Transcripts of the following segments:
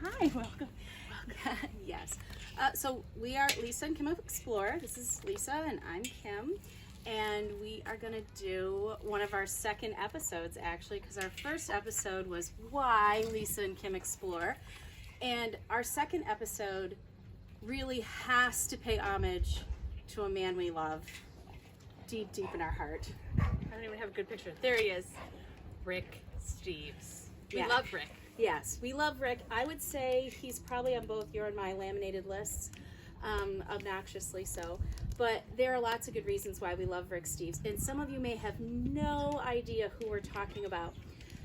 Hi, welcome. Yes. So we are Lisa and Kim of Explore. This is Lisa and I'm Kim. And we are going to do one of our second episodes, actually, because our first episode was Why Lisa and Kim Explore. And our second episode really has to pay homage to a man we love deep, deep in our heart. I don't even have a good picture. There he is. Rick Steves. We Yeah. love Rick. Yes, we love Rick. I would say he's probably on both your and my laminated lists, obnoxiously so. But there are lots of good reasons why we love Rick Steves. And some of you may have no idea who we're talking about.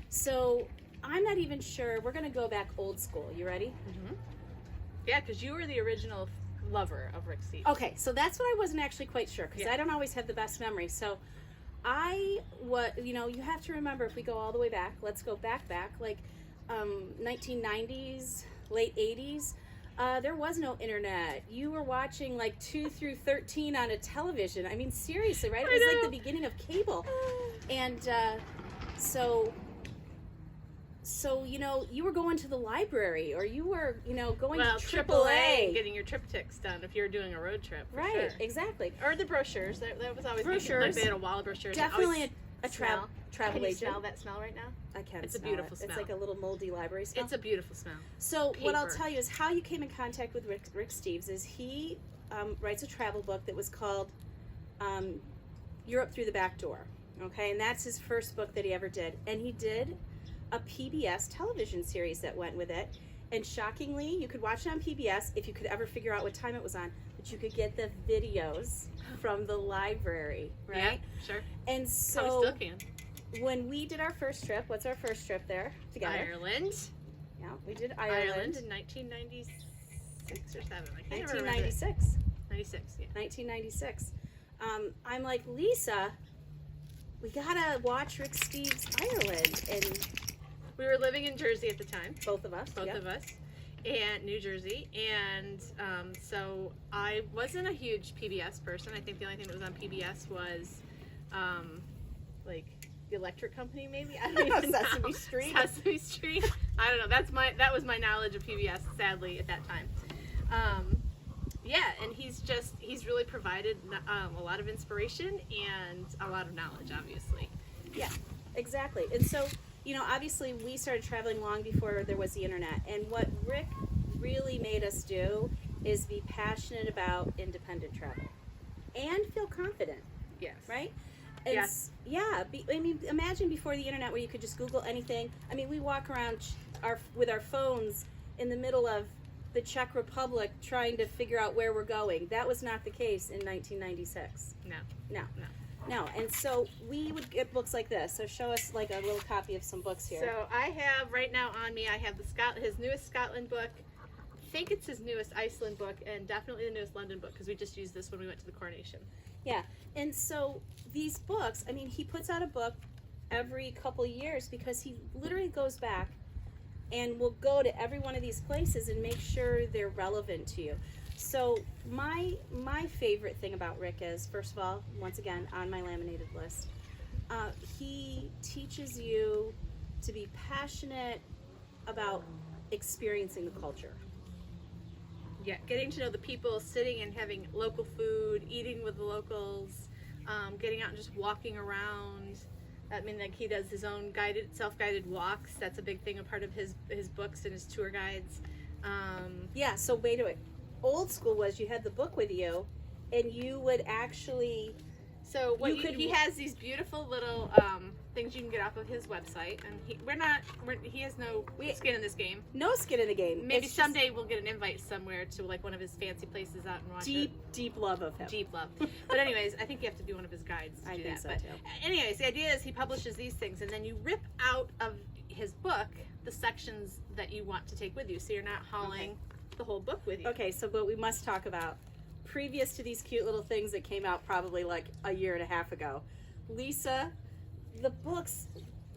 So I'm not even sure. We're going to go back old school. You ready? Yeah, because you were the original lover of Rick Steves. Okay, so that's what I wasn't actually quite sure because Yeah. I don't always have the best memory. So you have to remember if we go all the way back, let's go back, like 1990s, late 80s. There was no internet. You were watching like 2 through 13 on a television. I mean, seriously, right? It was like the beginning of cable. And so you were going to the library or you were, going Well, to AAA, AAA. getting your triptychs done if you were doing a road trip. For Right, sure. exactly. Or the brochures. That was always Brochures. Like they had a wall of brochures. Definitely Always a travel Can you agent. smell that smell right now? I can It's a smell beautiful it. smell. It's like a little moldy library smell. It's a beautiful smell. So what I'll paper. tell you is how you came in contact with Rick Steves is he writes a travel book that was called Europe Through the Back Door. Okay, and that's his first book that he ever did. And he did a PBS television series that went with it. And shockingly, you could watch it on PBS if you could ever figure out what time it was on. But you could get the videos from the library, right? Yeah, sure. And Probably so still can. when we did our first trip, what's our first trip there together? Ireland. Yeah, we did Ireland in 1996 or 7. I can't remember. 1996. 96, yeah. 1996. I'm like, Lisa, we gotta watch Rick Steves Ireland, and We were living in Jersey at the time. both of us. Both yep. of us, and New Jersey, and so I wasn't a huge PBS person. I think the only thing that was on PBS was like the Electric Company, maybe. I don't even Sesame know. Street. Sesame Street. I don't know. That was my knowledge of PBS. Sadly, at that time. Yeah, and he's really provided a lot of inspiration and a lot of knowledge, obviously. Yeah, exactly. And so, obviously we started traveling long before there was the internet. And what Rick really made us do is be passionate about independent travel and feel confident, Yes. right? And Yes. Yeah. Imagine before the internet where you could just Google anything. I mean, we walk around with our phones in the middle of the Czech Republic trying to figure out where we're going. That was not the case in 1996. No. No, and so we would get books like this. So show us like a little copy of some books here. So I have right now on me, I have his newest Scotland book. I think it's his newest Iceland book, and definitely the newest London book because we just used this when we went to the coronation. Yeah, and so these books, I mean, he puts out a book every couple years because he literally goes back and will go to every one of these places and make sure they're relevant to you. So my favorite thing about Rick is, first of all, once again, on my laminated list, he teaches you to be passionate about experiencing the culture. Yeah, getting to know the people, sitting and having local food, eating with the locals, getting out and just walking around. I mean, like he does his own self-guided walks. That's a big thing, a part of his books and his tour guides. Yeah, so wait a minute. Old school was you had the book with you, and you would actually. So what he has these beautiful little things you can get off of his website, and he has no skin in this game. No skin in the game. Maybe It's someday we'll get an invite somewhere to like one of his fancy places out in Rochester. deep love of him. Deep love. But anyways, I think you have to be one of his guides to I do think that. so But too. anyways, the idea is he publishes these things, and then you rip out of his book the sections that you want to take with you, so you're not hauling the whole book with you. Okay, so what we must talk about, previous to these cute little things that came out probably like a year and a half ago, Lisa, the books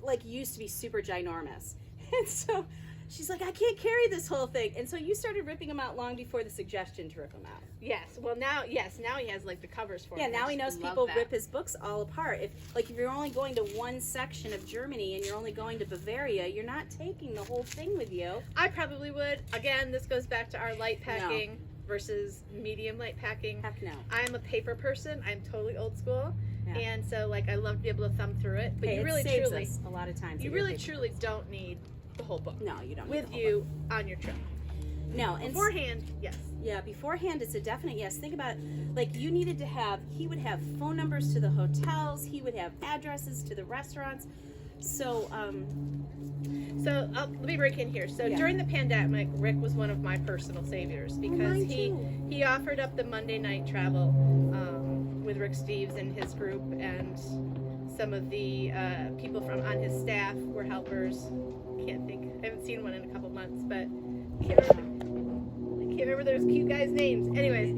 like used to be super ginormous, and so She's like, I can't carry this whole thing. And so you started ripping them out long before the suggestion to rip them out. Yes. Well, now he has like the covers for Yeah, them. now I he knows just love people that. rip his books all apart. If you're only going to one section of Germany and you're only going to Bavaria, you're not taking the whole thing with you. I probably would. Again, this goes back to our light packing versus medium light packing. Heck no. I'm a paper person. I'm totally old school. Yeah. And so like I love to be able to thumb through it. But Hey, you it really saves truly us a lot of times. you that you're really big- truly don't need the whole book No, you don't. Need with the whole you on your trip. book. No, and Beforehand, yes. yeah, beforehand it's a definite yes. Think about it. Like you needed to have. He would have phone numbers to the hotels. He would have addresses to the restaurants. So So let me break in here. So Yeah. during the pandemic, Rick was one of my personal saviors because mine he too. he offered up the Monday night travel with Rick Steves and his group, and some of the people from on his staff were helpers. Can't think. I haven't seen one in a couple months, but I can't remember those cute guys' names. Anyways,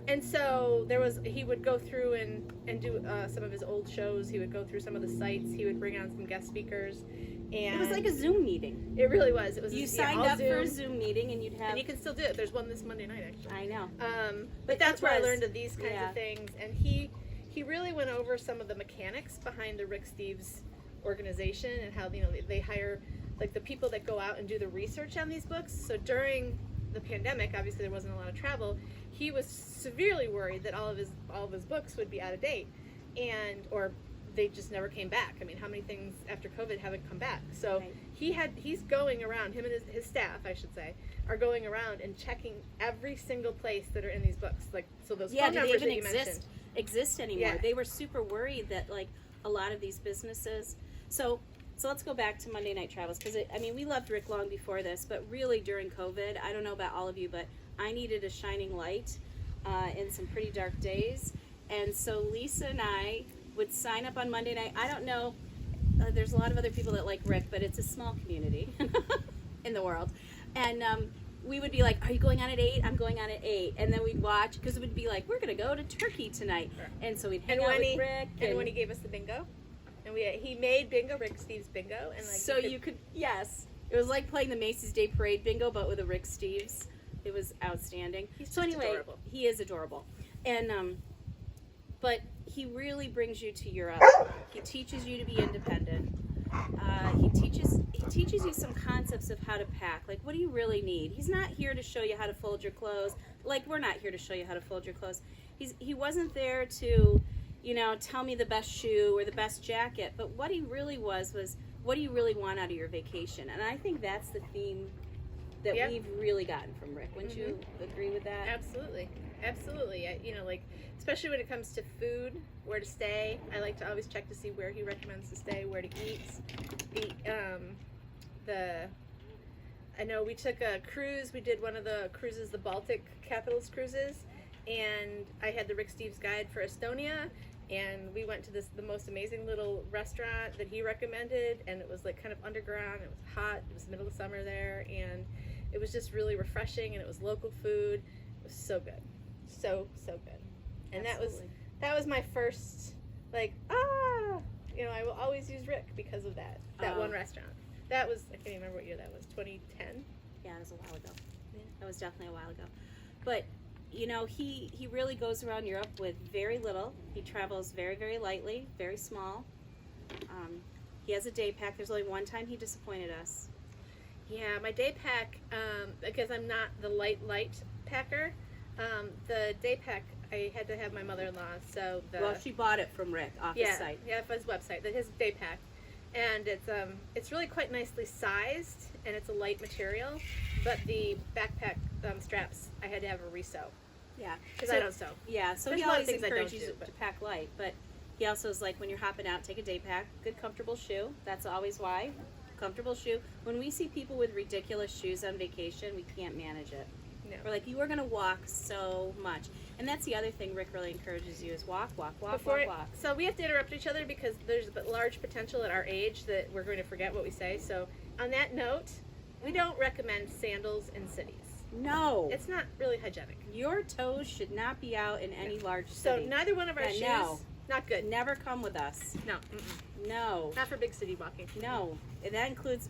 and so he would go through and do some of his old shows. He would go through some of the sites. He would bring on some guest speakers. And it was like a Zoom meeting. it really was. It was You yeah, signed all up for a Zoom. Zoom meeting, and you'd have. And you can still do it. There's one this Monday night, actually. I know. But that's where I was- learned of these kinds yeah. of things. And he really went over some of the mechanics behind the Rick Steves organization and how they hire like the people that go out and do the research on these books. So during the pandemic, obviously there wasn't a lot of travel. He was severely worried that all of his books would be out of date, or they just never came back. I mean, how many things after COVID haven't come back? So Right. he's going around, him and his staff, I should say, are going around and checking every single place that are in these books. Like, so those Yeah, phone do they numbers even that you mentioned. exist anymore? Yeah. They were super worried that like a lot of these businesses. So let's go back to Monday Night Travels because I mean we loved Rick long before this, but really during COVID, I don't know about all of you, but I needed a shining light in some pretty dark days, and so Lisa and I would sign up on Monday night. I don't know. There's a lot of other people that like Rick, but it's a small community in the world, and we would be like, "Are you going on at 8? I'm going on at 8," and then we'd watch because it would be like, "We're gonna go to Turkey tonight," and so we'd hang And out when with he Rick. and when he gave us the bingo, and he made bingo, Rick Steves bingo, and like so you could yes, it was like playing the Macy's Day Parade bingo, but with a Rick Steves. It was outstanding. He's So just anyway, adorable. he is adorable, and but he really brings you to Europe. He teaches you to be independent. He teaches you some concepts of how to pack. Like, what do you really need? He's not here to show you how to fold your clothes. Like, we're not here to show you how to fold your clothes. He wasn't there to, tell me the best shoe or the best jacket. But what he really was what do you really want out of your vacation? And I think that's the theme that Yep. we've really gotten from Rick. Wouldn't you agree with that? Absolutely. Like especially when it comes to food, where to stay. I like to always check to see where he recommends to stay, where to eat. I know we took a cruise. We did one of the cruises, the Baltic Capitals cruises, and I had the Rick Steves guide for Estonia. And we went to the most amazing little restaurant that he recommended, and it was like kind of underground. It was hot. It was the middle of summer there, and it was just really refreshing. And it was local food. It was so good, so good. And Absolutely. that was my first I will always use Rick because of that one restaurant. That was I can't even remember what year that was. 2010. Yeah, it was a while ago. Yeah. That was definitely a while ago. But he really goes around Europe with very little. He travels very, very lightly, very small. He has a day pack. There's only one time he disappointed us. Yeah, my day pack, because I'm not the light packer, the day pack, I had to have my mother-in-law, so Well, she bought it from Rick off his site. Yeah, off his website, his day pack. And it's really quite nicely sized, and it's a light material, but the backpack straps, I had to have a resew, Yeah. because I don't sew. Yeah, so There's he a lot of always things I don't encourages do, you but- to pack light, but he also is like, when you're hopping out, take a day pack, good comfortable shoe. That's always why. Comfortable shoe. When we see people with ridiculous shoes on vacation, we can't manage it. No. We're like, you are going to walk so much. And that's the other thing Rick really encourages you is walk. So we have to interrupt each other because there's a large potential at our age that we're going to forget what we say. So on that note, we don't recommend sandals in cities. No. It's not really hygienic. Your toes should not be out in any large So city. neither one of our shoes, no. not good. Never come with us. No, No. not for big city walking. No. And that includes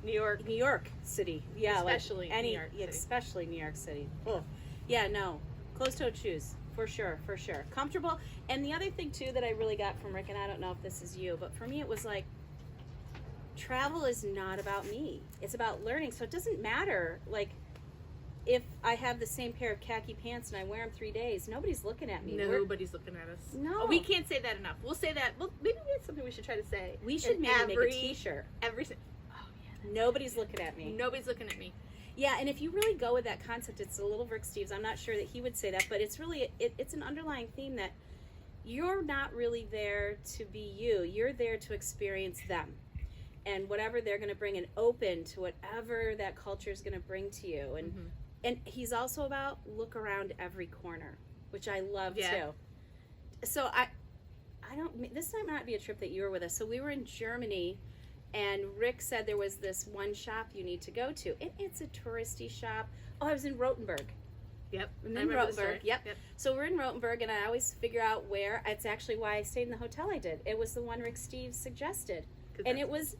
New York. New York City. Yeah, Especially like any, New York City. especially New York City. Ugh. Yeah, no, closed-toed shoes for sure, comfortable. And the other thing too that I really got from Rick, and I don't know if this is you, but for me it was like, travel is not about me. It's about learning. So it doesn't matter, like, if I have the same pair of khaki pants and I wear them 3 days, nobody's looking at me. Nobody's looking at us. No. Oh, we can't say that enough. We'll say that. Well, maybe that's something we should try to say. We should In maybe make a T-shirt. Every. Oh yeah. Nobody's looking at me. Nobody's looking at me. Yeah, and if you really go with that concept, it's a little Rick Steves. I'm not sure that he would say that, but it's really it's an underlying theme that you're not really there to be you. You're there to experience them, and whatever they're going to bring, and open to whatever that culture is going to bring to you. And and he's also about look around every corner, which I love too. So I don't. This might not be a trip that you were with us. So we were in Germany. And Rick said there was this one shop you need to go to. And it's a touristy shop. Oh, I was in Rothenburg. Yep. And then Rothenburg. Yep. So we're in Rothenburg, and I always figure out where. It's actually why I stayed in the hotel I did. It was the one Rick Steves suggested. And it was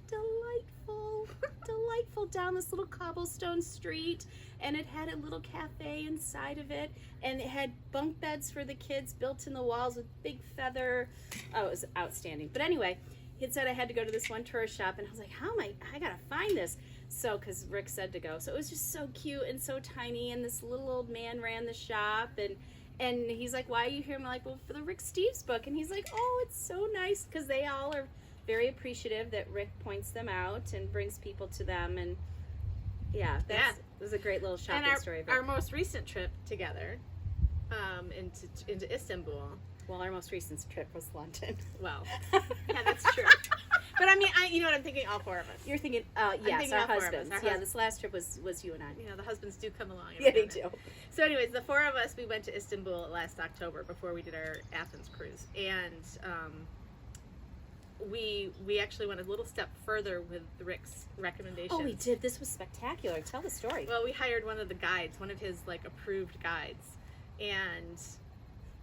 delightful. Delightful down this little cobblestone street. And it had a little cafe inside of it. And it had bunk beds for the kids built in the walls with big feather. Oh, it was outstanding. But anyway, he had said I had to go to this one tourist shop, and I was like, how am I gotta find this. So, because Rick said to go. So it was just so cute and so tiny, and this little old man ran the shop, and he's like, why are you here? I'm like, well, for the Rick Steves book. And he's like, oh, it's so nice, because they all are very appreciative that Rick points them out and brings people to them. And yeah, it was a great little shopping story. Our most recent trip together into Istanbul. Well, our most recent trip was London. Well, yeah, that's true. But I mean, you know what I'm thinking? All four of us. You're thinking, yes, our husbands. Yeah, this last trip was you and I. You know, the husbands do come along. Yeah, they do. So anyways, the four of us, we went to Istanbul last October before we did our Athens cruise. And we actually went a little step further with Rick's recommendations. Oh, we did. This was spectacular. Tell the story. Well, we hired one of the guides, one of his, like, approved guides. And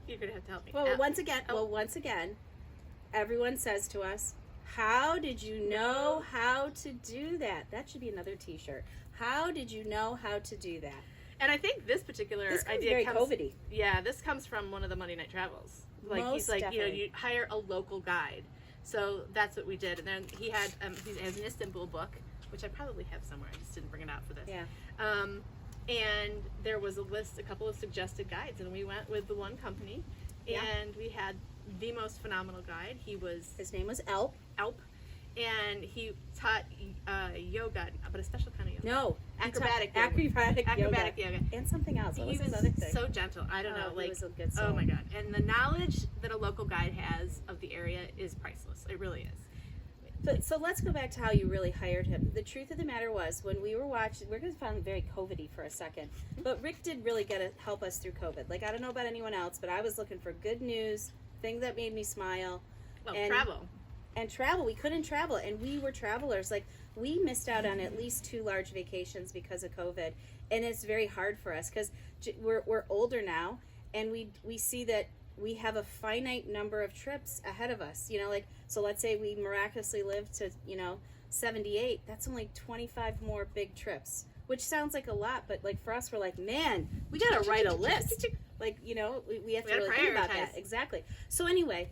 you're going to have to help me. Well, once again, everyone says to us, how did you know how to do that? That should be another T-shirt. How did you know how to do that? And I think this particular idea very COVID-y. Yeah, this comes from one of the Monday Night Travels. Like, he's like, definitely. you hire a local guide. So that's what we did. And then he had, he has an Istanbul book, which I probably have somewhere. I just didn't bring it out for this. Yeah. And there was a couple of suggested guides, and we went with the one company, and we had the most phenomenal guide. His name was Alp, and he taught yoga, but a special kind of yoga. No, acrobatic yoga, and something else. What was He his was other thing? so gentle. I don't know, he was a good soul. Oh my god! And the knowledge that a local guide has of the area is priceless. It really is. But so let's go back to how you really hired him. The truth of the matter was, when we were watching, we're going to sound very COVID-y for a second, but Rick did really help us through COVID. Like, I don't know about anyone else, but I was looking for good news, things that made me smile. Well, travel. And travel. We couldn't travel, and we were travelers. Like, we missed out on at least 2 large vacations because of COVID, and it's very hard for us because we're older now, and we see that we have a finite number of trips ahead of us. You know, like, so let's say we miraculously live to, 78. That's only 25 more big trips, which sounds like a lot, but like for us, we're like, man, we got to write a list. Like, we have to really think about that. Exactly. So anyway,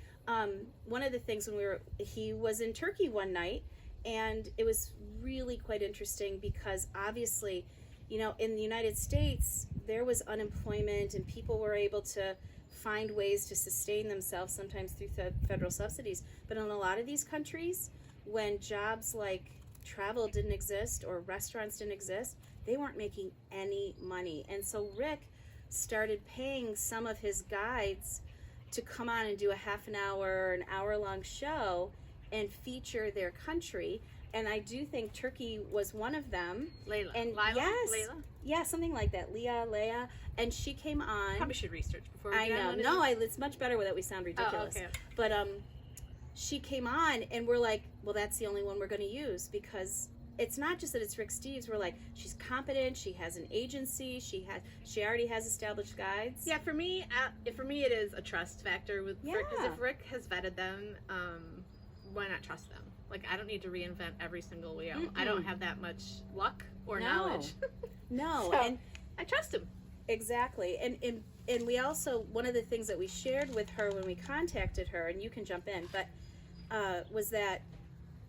one of the things when he was in Turkey one night, and it was really quite interesting because obviously, in the United States, there was unemployment and people were able to find ways to sustain themselves, sometimes through federal subsidies. But in a lot of these countries, when jobs like travel didn't exist or restaurants didn't exist, they weren't making any money. And so Rick started paying some of his guides to come on and do a half an hour, an hour-long show and feature their country. And I do think Turkey was one of them. Layla. And Layla? Yeah, something like that. Leah. And she came on. Probably should research before we I know. No, it's much better that we sound ridiculous. Oh, okay. But she came on, and we're like, well, that's the only one we're going to use because it's not just that it's Rick Steves. We're like, she's competent. She has an agency. She already has established guides. Yeah, for me, it is a trust factor with Rick. Because if Rick has vetted them, why not trust them? Like, I don't need to reinvent every single wheel. I don't have that much luck or No. knowledge. No, So, and I trust him. exactly. And we also, one of the things that we shared with her when we contacted her, and you can jump in, but was that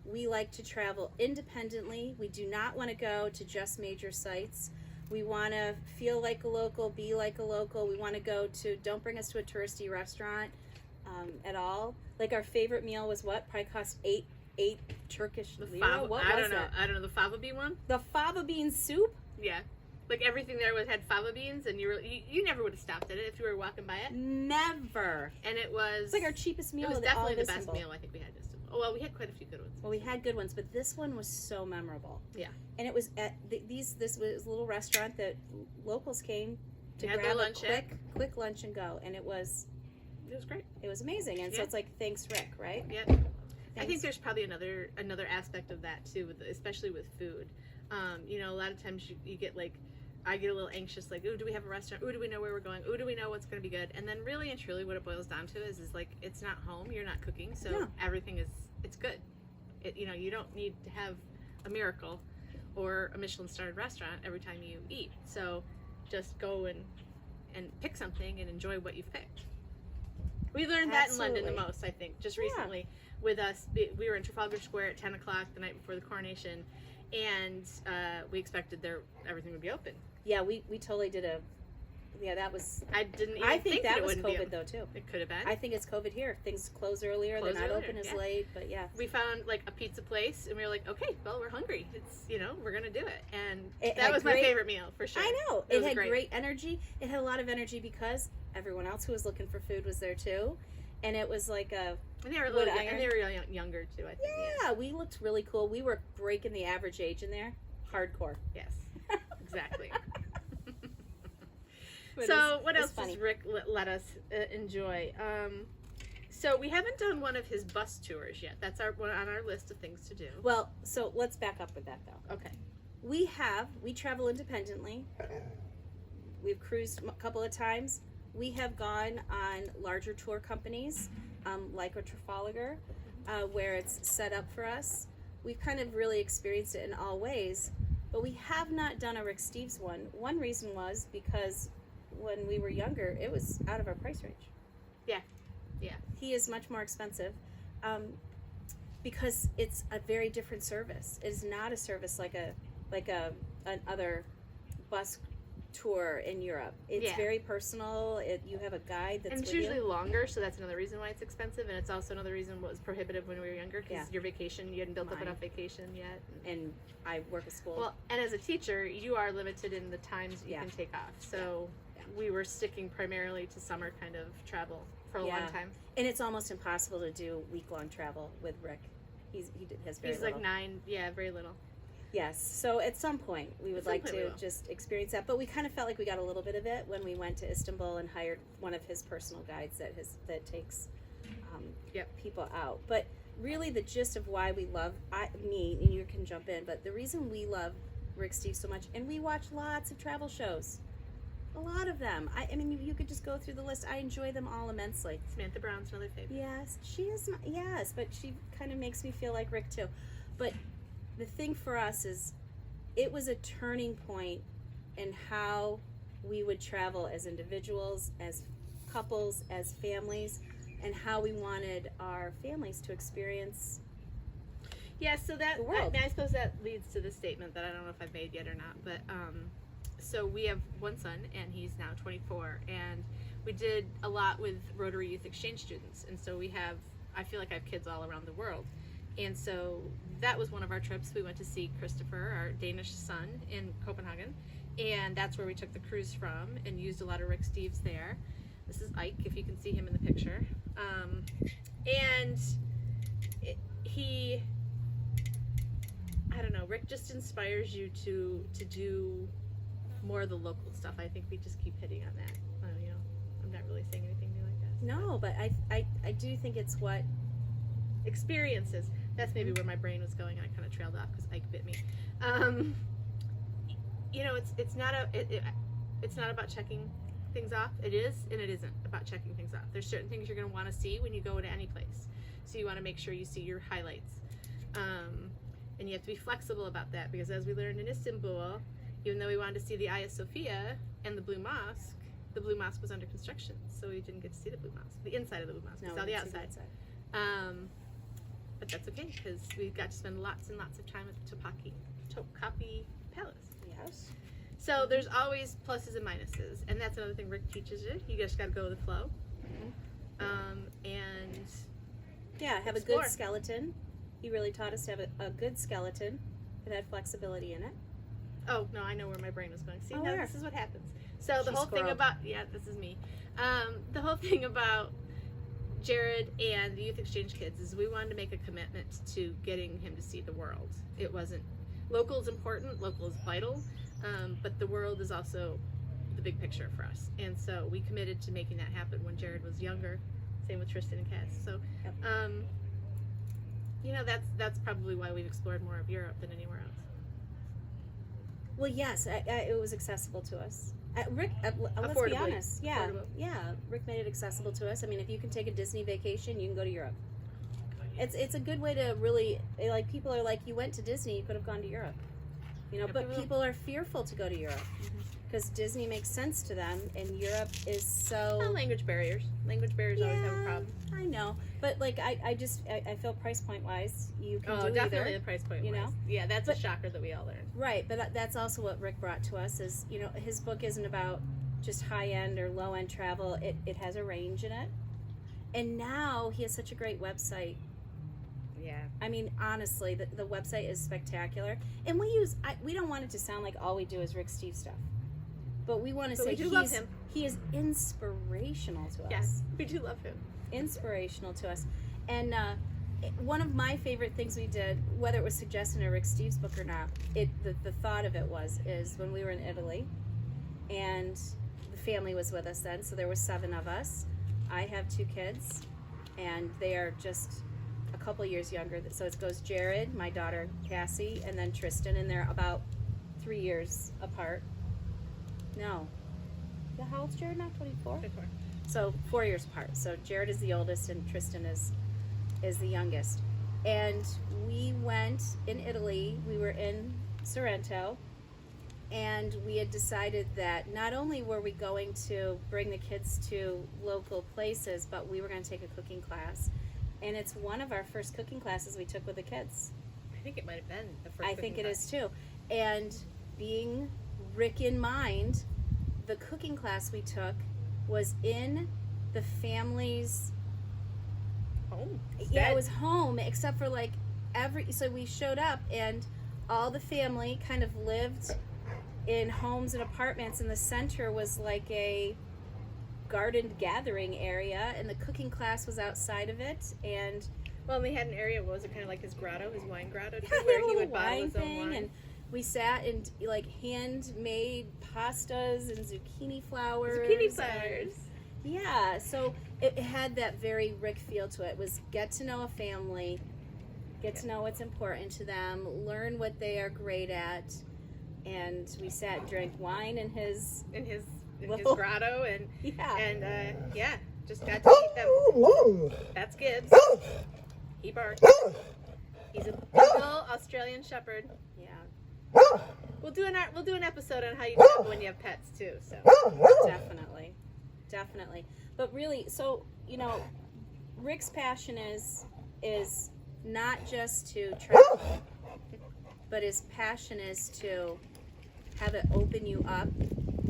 we like to travel independently. We do not want to go to just major sites. We want to feel like a local, be like a local. We want to go to, don't bring us to a touristy restaurant at all. Like our favorite meal was what? Probably cost eight Turkish The lira. fava, What I was don't know. that? I don't know the fava bean one. The fava bean soup? Yeah, like everything there had fava beans, and you never would have stopped at it if you were walking by it. Never. And it was It's like our cheapest meal. it was at definitely all the of best Istanbul. meal I think we had. Oh well, we had quite a few good ones. Well, we had good ones, but this one was so memorable. Yeah. And it was at this was a little restaurant that locals came to Had their grab a lunch at. quick lunch and go, and it was great. amazing. And so Yeah. it's like, thanks, Rick, right? Yeah. I think there's probably another aspect of that too, especially with food. You know, a lot of times you get like, I get a little anxious, like, ooh, do we have a restaurant? Ooh, do we know where we're going? Ooh, do we know what's going to be good? And then really and truly what it boils down to is like, it's not home, you're not cooking, so No. everything it's good. You know, you don't need to have a miracle or a Michelin-starred restaurant every time you eat. So just go and pick something and enjoy what you've picked. We learned that in London the Absolutely. most, I think, just Yeah. recently with us. We were in Trafalgar Square at 10 o'clock the night before the coronation, and we expected everything would be open. Yeah, we totally did that was. I didn't even I think that that it was wouldn't be COVID open. though too. It could have been. I think it's COVID here. Things close earlier. Close they're not earlier, open as yeah. late, but yeah. We found like a pizza place, and we were like, okay, well, we're hungry. It's, you know, we're gonna do it. And It that had was my great- favorite meal for sure. I know. It It was had great. great energy. It had a lot of energy because everyone else who was looking for food was there too. And it was like a, And they were a Wood little, iron. and they were younger too. I think. yeah, we looked really cool. We were breaking the average age in there. Hardcore. Yes. Exactly. But So what it's else funny. does Rick let us enjoy? So we haven't done one of his bus tours yet. That's one on our list of things to do. Well, so let's back up with that though. Okay. We travel independently. We've cruised a couple of times. We have gone on larger tour companies, like a Trafalgar, where it's set up for us. We've kind of really experienced it in all ways, but we have not done a Rick Steves one. One reason was because when we were younger, it was out of our price range. Yeah. Yeah. He is much more expensive, because it's a very different service. It is not a service like an other bus tour in Europe. It's Yeah. very personal. You have a guide that's And it's with usually you. longer, so that's another reason why it's expensive, and it's also another reason what was prohibitive when we were younger, because Yeah. your vacation, you hadn't built up Mine. enough vacation yet. And I work at school. Well, and as a teacher, you are limited in the times you Yeah. can take off. So Yeah. we were sticking primarily to summer kind of travel for a Yeah. long time. And it's almost impossible to do week-long travel with Rick. He has very He's little. like 9, yeah, very little. Yes. So at some point we would At some like point we to will. just experience that. But we kind of felt like we got a little bit of it when we went to Istanbul and hired one of his personal guides that takes Yep. people out. But really the gist of why we love me, and you can jump in, but the reason we love Rick Steves so much, and we watch lots of travel shows. A lot of them. I mean, you could just go through the list. I enjoy them all immensely. Samantha Brown's another favorite. Yes, she is. Yes, but she kind of makes me feel like Rick too. But the thing for us is, it was a turning point in how we would travel as individuals, as couples, as families, and how we wanted our families to experience. Yeah, so that The world. I suppose that leads to the statement that I don't know if I've made yet or not, but so we have one son and he's now 24, and we did a lot with Rotary Youth Exchange students, and so I feel like I have kids all around the world, and so that was one of our trips. We went to see Christopher, our Danish son, in Copenhagen, and that's where we took the cruise from and used a lot of Rick Steves there. This is Ike, if you can see him in the picture, and he, I don't know, Rick just inspires you to do more of the local stuff. I think we just keep hitting on that. You know, I'm not really saying anything new like that. No, but I do think it's what. Experiences. That's maybe where my brain was going, and I kind of trailed off because Ike bit me. You know, it's not about checking things off. It is and it isn't about checking things off. There's certain things you're going to want to see when you go to any place. So you want to make sure you see your highlights. And you have to be flexible about that, because as we learned in Istanbul, even though we wanted to see the Hagia Sophia and the Blue Mosque was under construction, so we didn't get to see the Blue Mosque, the inside of the Blue Mosque. We saw the outside. But that's okay, because we got to spend lots and lots of time at the Topkapi Palace. Yes. So there's always pluses and minuses, and that's another thing Rick teaches you. You just got to go with the flow. And Yeah, have explore. a good skeleton. He really taught us to have a good skeleton that had flexibility in it. Oh no, I know where my brain was going. See, Oh, now where? this is what happens. So the She whole thing squirreled. about this is me. The whole thing about Jared and the youth exchange kids is we wanted to make a commitment to getting him to see the world. It wasn't local is important, local is vital, but the world is also the big picture for us. And so we committed to making that happen when Jared was younger. Same with Tristan and Cass. So, Yep. you know, that's probably why we've explored more of Europe than anywhere else. Well, yes, it was accessible to us. Rick, let's be Affordably. honest. Yeah, Affordable. yeah. Rick made it accessible to us. I mean, if you can take a Disney vacation, you can go to Europe. It's a good way to really, like, people are like, you went to Disney, you could have gone to Europe. You know, Yeah, but people are fearful to go to Europe because Disney makes sense to them, and Europe is so. Well, language barriers. Language barriers always have a problem. I know, but like I feel price point wise, you can Oh, do definitely either. the price point. you wise. know? Yeah, that's But- a shocker that we all learned. Right, but that's also what Rick brought to us is, you know, his book isn't about just high end or low end travel. It has a range in it, and now he has such a great website. Yeah. I mean, honestly, the website is spectacular, and we don't want it to sound like all we do is Rick Steve stuff, but we want to But say we do love him. he is inspirational to us. Yes, we do love him. Inspirational to us. And one of my favorite things we did, whether it was suggested in Rick Steve's book or not, the thought of it is when we were in Italy, and the family was with us then, so there were 7 of us. I have 2 kids, and they are just a couple years younger. So it goes Jared, my daughter Cassie, and then Tristan, and they're about 3 years apart. No. Yeah, how old's Jared now? 24? So 4 years apart. So Jared is the oldest and Tristan is the youngest. And we went in Italy. We were in Sorrento, and we had decided that not only were we going to bring the kids to local places, but we were going to take a cooking class. And it's one of our first cooking classes we took with the kids. I think it might have been the first. I think it is too. And being Rick in mind, the cooking class we took was in the family's home. yeah, it was home, except for like so we showed up and all the family kind of lived in homes and apartments, and the center was like a garden gathering area, and the cooking class was outside of it. And Well, they had an area. What was it? Kind of like his grotto, his wine grotto, too, yeah, where a he little would bottle his own wine. and we sat and like handmade pastas and zucchini flowers. Zucchini flowers. Yeah, so it had that very Rick feel to it. It was get to know a family, get to know what's important to them, learn what they are great at, and we sat and drank wine in his in his Little- grotto, and yeah. just got to eat them. That's Gibbs. He barks. He's a big little Australian Shepherd. Yeah, We'll do an episode on how you travel when you have pets too. So definitely. But really, so you know, Rick's passion is not just to travel, but his passion is to have it open you up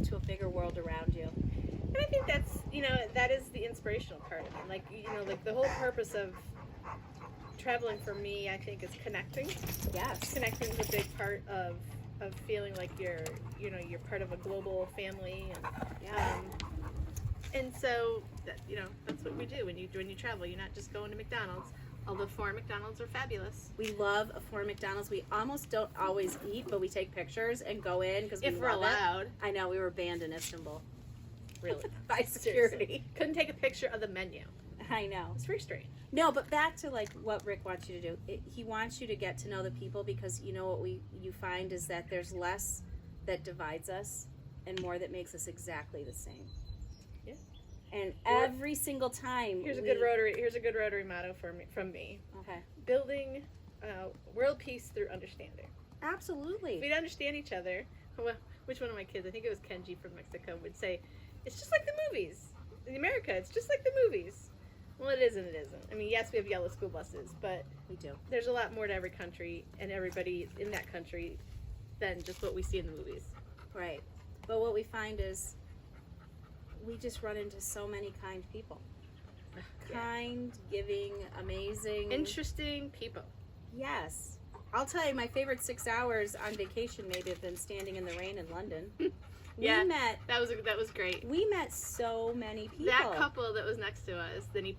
to a bigger world around you. And I think that's, that is the inspirational part of it. Like, like the whole purpose of traveling for me, I think, is connecting. Yes. Connecting is a big part of feeling like you're part of a global family. And so, that's what we do when you travel. You're not just going to McDonald's, although foreign McDonald's are fabulous. We love a foreign McDonald's. We almost don't always eat, but we take pictures and go in because we If we're love it. allowed. I know, we were banned in Istanbul. Really? By security. Couldn't take a picture of the menu. I know. It's very strange. No, but back to like what Rick wants you to do. He wants you to get to know the people, because you know what you find is that there's less that divides us and more that makes us exactly the same. Yeah. And every single time, Here's a good Rotary motto from me. Okay. Building world peace through understanding. If Absolutely. we'd understand each other, well, which one of my kids, I think it was Kenji from Mexico, would say, it's just like the movies. In America, it's just like the movies. Well, it isn't, it isn't. I mean, yes, we have yellow school buses, but We do. there's a lot more to every country and everybody in that country than just what we see in the movies. Right. But what we find is we just run into so many kind people. Yeah. Kind, giving, amazing. Interesting people. Yes. I'll tell you, my favorite 6 hours on vacation maybe have been standing in the rain in London. Yeah. We That was great. met so many people. That couple that was next to us, then he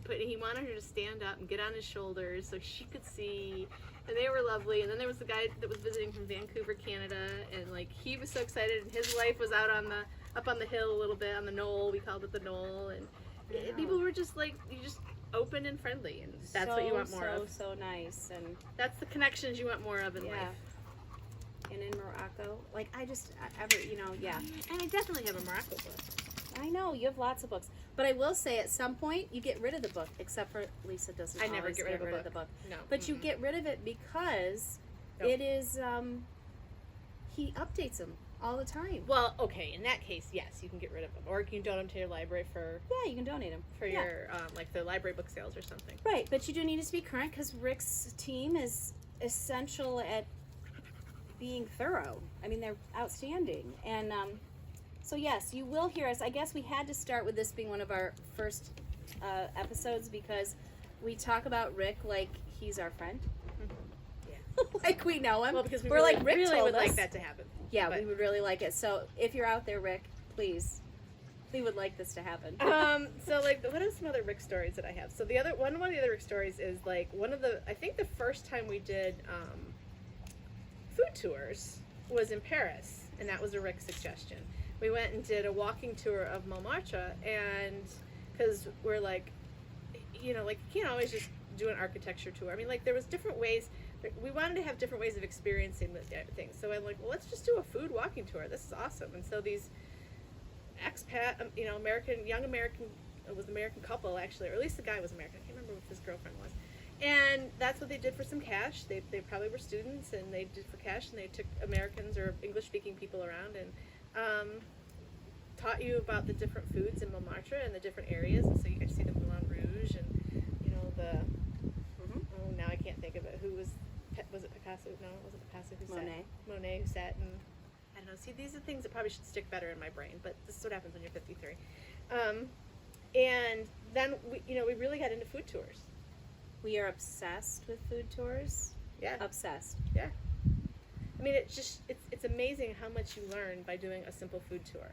he wanted her to stand up and get on his shoulders so she could see, and they were lovely. And then there was the guy that was visiting from Vancouver, Canada, and like he was so excited, and his wife was out on up on the hill a little bit on the knoll. We called it the knoll, and people were just like open and friendly, and that's what you want more of. So nice, and That's the connections you want more of in life. And in Morocco, like I And I definitely have a Morocco book. I know you have lots of books, but I will say at some point you get rid of the book, except for Lisa doesn't. I never always get rid of a book. No. But you get rid of it because Nope. it is. He updates them all the time. Well, okay, in that case, yes, you can get rid of them, or you can donate them to your library for Yeah, you can donate them your like the library book sales or something. Right, but you do need to be current because Rick's team is essential at being thorough. I mean, they're outstanding. And so, yes, you will hear us. I guess we had to start with this being one of our first episodes because we talk about Rick like he's our friend. Like we know him. Well, because we're like, Rick really told would us. like that to happen. Yeah, But- we would really like it. So if you're out there, Rick, please, we would like this to happen. So like, what are some other Rick stories that I have? So one of the other Rick stories is like I think the first time we did food tours was in Paris, and that was a Rick suggestion. We went and did a walking tour of Montmartre, and because we're like, you can't always just do an architecture tour. I mean, like there was different ways. We wanted to have different ways of experiencing the things. So I'm like, well, let's just do a food walking tour. This is awesome. And so these expat, young American, it was an American couple actually, or at least the guy was American. I can't remember what his girlfriend was. And that's what they did for some cash. They probably were students, and they did for cash, and they took Americans or English-speaking people around and taught you about the different foods in Montmartre and the different areas. And so you got to see the Moulin Rouge and oh, now I can't think of it. Was it Picasso? No, it wasn't Picasso. Monet who sat and I don't know. See, these are things that probably should stick better in my brain, but this is what happens when you're 53. And then we really got into food tours. We are obsessed with food tours. Yeah. Obsessed. Yeah. I mean, it's amazing how much you learn by doing a simple food tour.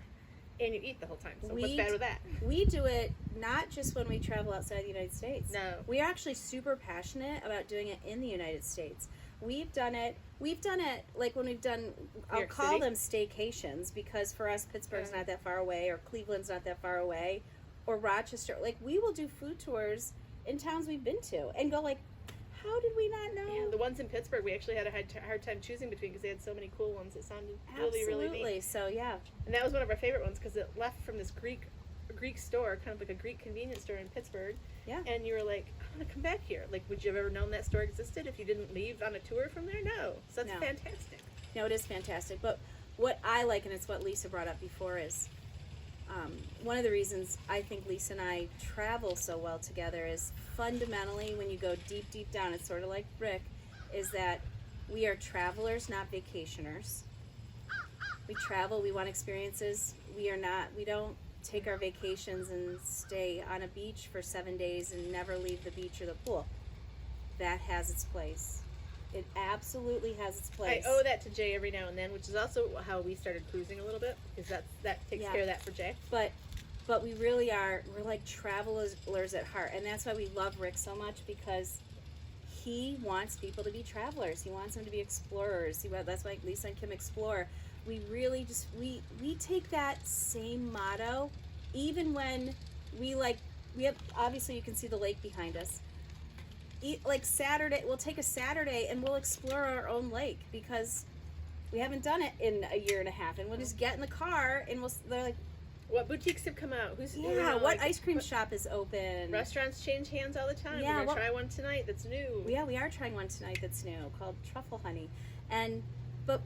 And you eat the whole time. So what's bad with that? We do it not just when we travel outside the United States. No. We are actually super passionate about doing it in the United States. We've done it like when we've done, I'll call them staycations, because for us Pittsburgh's not that far away, or Cleveland's not that far away, or Rochester. Like we will do food tours in towns we've been to and go like, how did we not know? Yeah, the ones in Pittsburgh, we actually had a hard time choosing between because they had so many cool ones. It sounded really, really neat. So yeah. And that was one of our favorite ones because it left from this Greek store, kind of like a Greek convenience store in Pittsburgh. Yeah. And you were like, I want to come back here. Like, would you have ever known that store existed if you didn't leave on a tour from there? No. So that's fantastic. No, it is fantastic. But what I like, and it's what Lisa brought up before, is one of the reasons I think Lisa and I travel so well together is fundamentally, when you go deep, deep down, it's sort of like Rick, is that we are travelers, not vacationers. We travel, we want experiences. We don't take our vacations and stay on a beach for 7 days and never leave the beach or the pool. That has its place. It absolutely has its place. I owe that to Jay every now and then, which is also how we started cruising a little bit, because that takes care of that for Jay. But we really we're like travelers at heart, and that's why we love Rick so much, because he wants people to be travelers. He wants them to be explorers. That's why Lisa and Kim explore. We really just we take that same motto, even when we have, obviously you can see the lake behind us. Like Saturday, we'll take a Saturday and we'll explore our own lake because we haven't done it in a year and a half, and we'll just get in the car and they're like, What boutiques have come out? Who's Yeah, what ice cream shop is open? Restaurants change hands all the time. Yeah, We're gonna try one tonight that's new. Yeah, we are trying one tonight that's new called Truffle Honey, and but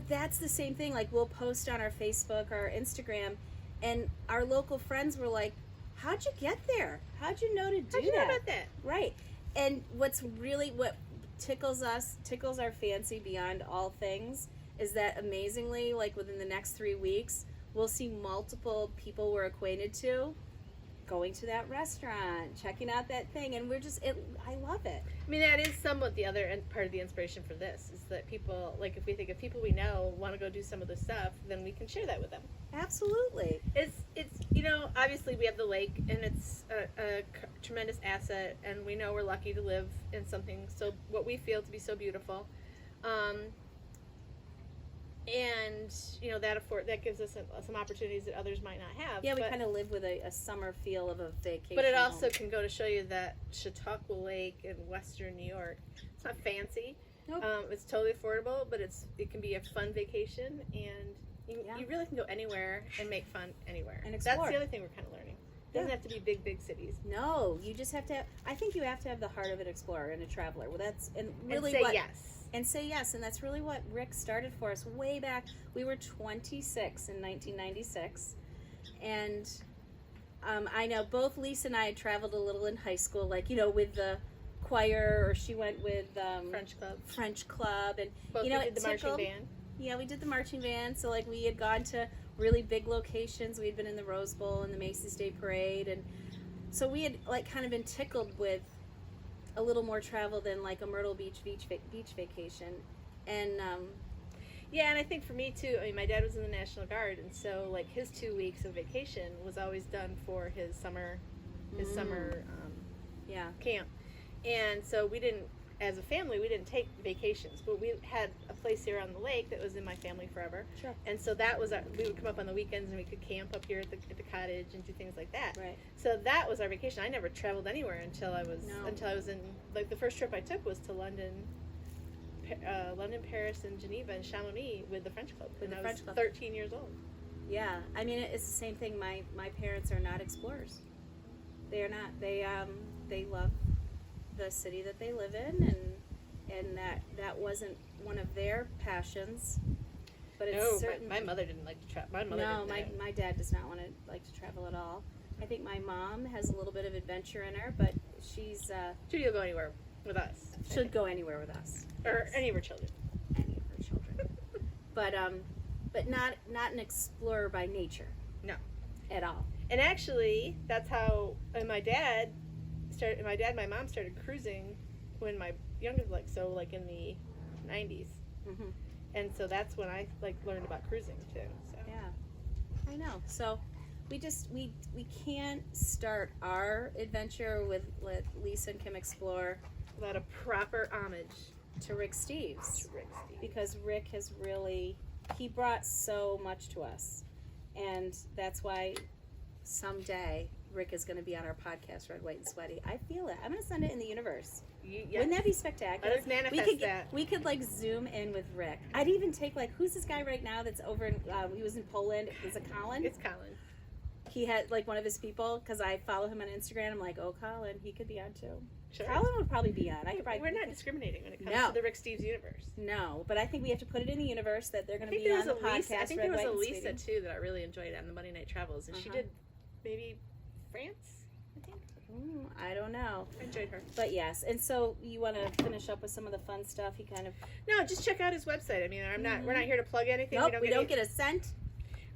that's the same thing. Like we'll post on our Facebook or Instagram, and our local friends were like, "How'd you get there? How'd you know to do How'd you know that?" about that? Right. And what tickles our fancy beyond all things is that amazingly, like within the next 3 weeks, we'll see multiple people we're acquainted to going to that restaurant, checking out that thing, and I love it. I mean, that is somewhat the other part of the inspiration for this is that people, like, if we think of people we know want to go do some of the stuff, then we can share that with them. Absolutely. It's obviously we have the lake, and it's a tremendous asset, and we know we're lucky to live in something what we feel to be so beautiful. And that gives us some opportunities that others might not have. Yeah, we kind of live with a summer feel of a vacation. But it home. also can go to show you that Chautauqua Lake in western New York, it's not fancy. Nope. It's totally affordable, but it can be a fun vacation, and you really can go anywhere and make fun anywhere. And explore. That's the other thing we're kind of learning. It doesn't have to be big cities. No, you just have to. I think you have to have the heart of an explorer and a traveler. Well, that's really and say yes. And say yes, and that's really what Rick started for us way back. We were 26 in 1996, and I know both Lisa and I had traveled a little in high school, like with the choir, or she went with French club, and both we did the marching band. Yeah, we did the marching band. So like we had gone to really big locations. We had been in the Rose Bowl and the Macy's Day Parade, and so we had like kind of been tickled with a little more travel than like a Myrtle Beach vacation, and and I think for me too. I mean, my dad was in the National Guard, and so like his 2 weeks of vacation was always done for his summer camp, and so we didn't, as a family, we didn't take vacations, but we had a place here on the lake that was in my family forever. Sure. And so that was we would come up on the weekends and we could camp up here at the cottage and do things like that. Right. So that was our vacation. I never traveled anywhere until I was in, like, the first trip I took was to London, Paris, and Geneva and Chamonix with the French Club when I was 13 years old. Yeah, I mean it's the same thing. My parents are not explorers. They are not. They love the city that they live in, and that wasn't one of their passions, but it's certain. My mother didn't like to travel. My dad does not want to like to travel at all. I think my mom has a little bit of adventure in her, but she's Judy will go anywhere with us. Should go anywhere with us, or any of her children. Any of her children, but not an explorer by nature. No, at all. And actually, that's how my dad started. My mom started cruising when my youngest, like in the 90s, and so that's when I learned about cruising too. So yeah, I know. So we can't start our adventure with Let Lisa and Kim Explore without a proper homage to Rick Steves, because Rick has he brought so much to us, and that's why someday Rick is going to be on our podcast, Red, White, and Sweaty. I feel it. I'm going to send it in the universe. Yes. Wouldn't that be spectacular? Let us manifest that. We could zoom in with Rick. I'd even take who's this guy right now that's over in, he was in Poland. Is it Colin? It's Colin. He had one of his people, because I follow him on Instagram. I'm like, oh, Colin, he could be on too. Sure. Colin would probably be on. We're not discriminating when it comes to the Rick Steves universe. No, but I think we have to put it in the universe that they're going to be on the podcast. I think there was a Lisa too that I really enjoyed on the Monday Night Travels, and she did maybe France, I think. I don't know. I enjoyed her. But yes, and so you want to finish up with some of the fun stuff? No, just check out his website. I mean, we're not here to plug anything. Nope, we don't get a cent.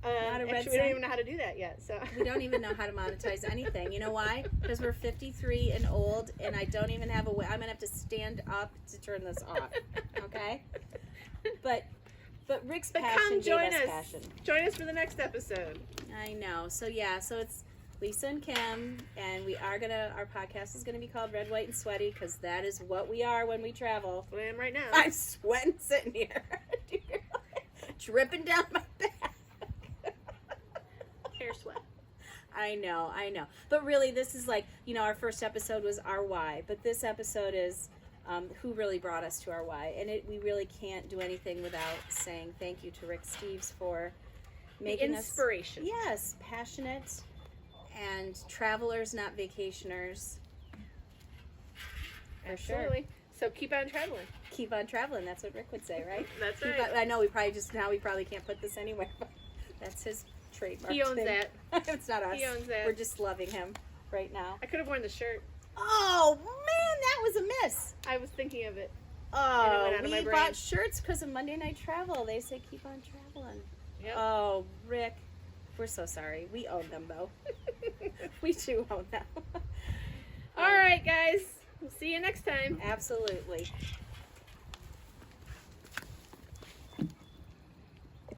Actually, we don't even know how to do that yet. So we don't even know how to monetize anything. You know why? Because we're 53 and old, and I don't even have a way. I'm gonna have to stand up to turn this off. Okay. But Rick's passion come join gave us. Passion. Join us for the next episode. I know. So yeah. So it's Lisa and Kim, and our podcast is gonna be called Red, White, and Sweaty, because that is what we are when we travel. That's what I am right now. I'm sweating sitting here, dripping down my back. Hair sweat. I know. But really, this is our first episode was our why, but this episode is who really brought us to our why, and we really can't do anything without saying thank you to Rick Steves for making us inspiration. yes, passionate and travelers, not vacationers. For sure. Absolutely. So keep on traveling. Keep on traveling. That's what Rick would say, right? That's Keep right. on- I know we probably can't put this anywhere, but that's his trademark. He owns thing. that. It's not us. He owns that. We're just loving him right now. I could have worn the shirt. Oh man, that was a miss. I was thinking of it. Oh, went out of my we brain. bought shirts because of Monday Night Travel. They say keep on traveling. Yep. Oh, Rick, we're so sorry. We own them though. We do own them. All right, guys. We'll see you next time. Absolutely.